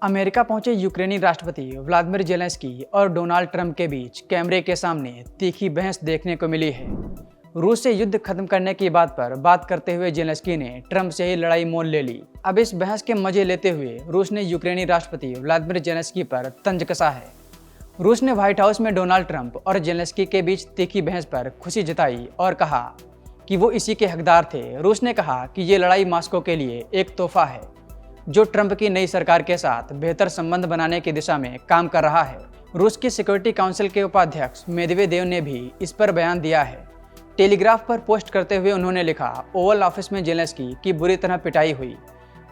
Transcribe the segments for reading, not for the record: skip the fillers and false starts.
America पहुंचे यूक्रेनी राष्ट्रपति व्लादिमीर जेलेंस्की और डोनाल्ड ट्रंप के बीच कैमरे के सामने तीखी बहस देखने को मिली है। रूस से युद्ध खत्म करने की बात पर बात करते हुए जेलेंस्की ने ट्रंप से ही लड़ाई मोल ले ली। अब इस बहस के मजे लेते हुए रूस ने यूक्रेनी राष्ट्रपति व्लादिमीर जेलेंस्की पर तंज कसा है। रूस ने व्हाइट हाउस में डोनाल्ड ट्रंप और जेलेंस्की के बीच तीखी बहस पर खुशी जताई और कहा कि वो इसी के हकदार थे। रूस ने कहा कि ये लड़ाई मॉस्को के लिए एक तोहफा है जो ट्रंप की नई सरकार के साथ बेहतर संबंध बनाने की दिशा में काम कर रहा है। रूस की सिक्योरिटी काउंसिल के उपाध्यक्ष मेदवेदेव ने भी इस पर बयान दिया है। टेलीग्राफ पर पोस्ट करते हुए उन्होंने लिखा, ओवल ऑफिस में जेलेंस्की की बुरी तरह पिटाई हुई।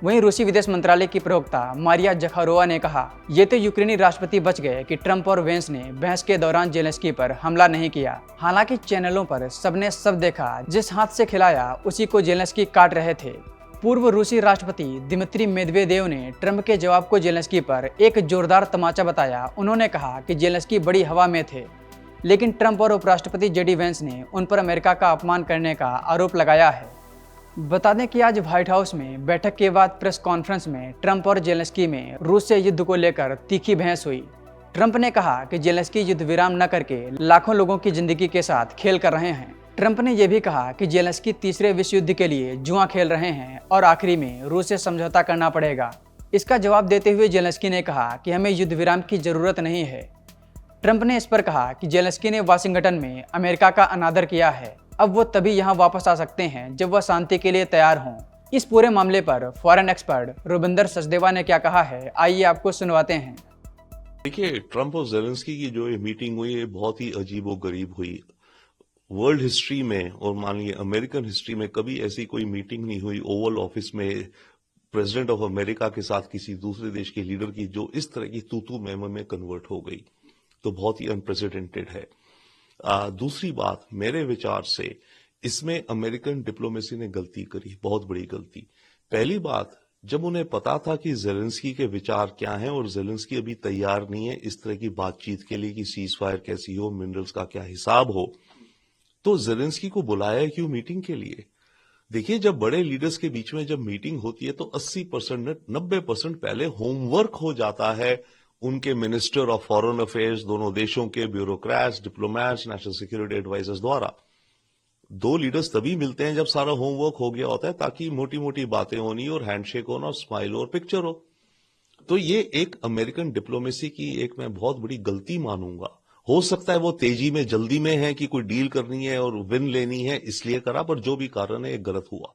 वहीं रूसी विदेश मंत्रालय की प्रवक्ता मारिया जखारोवा ने कहा, ये तो यूक्रेनी राष्ट्रपति बच गए कि ट्रंप और वेंस ने बहस के दौरान जेलेंस्की पर हमला नहीं किया। हालांकि चैनलों पर सबने सब देखा, जिस हाथ से खिलाया उसी को जेलेंस्की काट रहे थे। पूर्व रूसी राष्ट्रपति दिमित्री मेदवेदेव ने ट्रंप के जवाब को जेलेंस्की पर एक जोरदार तमाचा बताया। उन्होंने कहा कि जेलेंस्की बड़ी हवा में थे, लेकिन ट्रंप और उपराष्ट्रपति जेडी वेंस ने उन पर अमेरिका का अपमान करने का आरोप लगाया है। बता दें कि आज व्हाइट हाउस में बैठक के बाद प्रेस कॉन्फ्रेंस में ट्रंप और जेलेंस्की में रूस से युद्ध को लेकर तीखी बहस हुई। ट्रंप ने कहा कि जेलेंस्की युद्ध विराम न करके लाखों लोगों की जिंदगी के साथ खेल कर रहे हैं। ट्रंप ने यह भी कहा कि जेलेंस्की तीसरे विश्व युद्ध के लिए जुआ खेल रहे हैं और आखिरी में रूस से समझौता करना पड़ेगा। इसका जवाब देते हुए जेलेंस्की ने कहा कि हमें युद्ध विराम की जरूरत नहीं है। ट्रंप ने इस पर कहा कि जेलेंस्की ने वाशिंगटन में अमेरिका का अनादर किया है, अब वो तभी यहाँ वापस आ सकते हैं जब वह शांति के लिए तैयार हों। इस पूरे मामले पर फॉरेन एक्सपर्ट रुबिंदर सचदेवा ने क्या कहा है, आइए आपको सुनवाते हैं। देखिए, ट्रंप और जेलेंस्की की जो ये मीटिंग हुई है बहुत ही अजीबोगरीब हुई। वर्ल्ड हिस्ट्री में और मान लीजिए अमेरिकन हिस्ट्री में कभी ऐसी कोई मीटिंग नहीं हुई ओवल ऑफिस में प्रेसिडेंट ऑफ अमेरिका के साथ किसी दूसरे देश के लीडर की, जो इस तरह की तू मैमो में कन्वर्ट हो गई। तो बहुत ही अनप्रेसिडेंटेड है। दूसरी बात, मेरे विचार से इसमें अमेरिकन डिप्लोमेसी ने गलती करी, बहुत बड़ी गलती। पहली बात, जब उन्हें पता था कि जेलेंस्की के विचार क्या हैं और जेलेंस्की अभी तैयार नहीं है इस तरह की बातचीत के लिए कि सीज फायर कैसी हो, मिनरल्स का क्या हिसाब हो, तो जेलेंस्की को बुलाया क्यों मीटिंग के लिए? देखिए, जब बड़े लीडर्स के बीच में जब मीटिंग होती है तो 80% 90% पहले होमवर्क हो जाता है उनके मिनिस्टर ऑफ फॉरेन अफेयर्स, दोनों देशों के bureaucrats, diplomats, national security advisers द्वारा। दो लीडर्स तभी मिलते हैं जब सारा होमवर्क हो गया होता है, ताकि मोटी मोटी बातें होनी और हैंडशेक होना और स्माइल और पिक्चर हो। तो ये एक अमेरिकन डिप्लोमेसी की एक मैं बहुत बड़ी गलती मानूंगा। हो सकता है वो तेजी में जल्दी में है कि कोई डील करनी है और विन लेनी है इसलिए करा, पर जो भी कारण है ये गलत हुआ।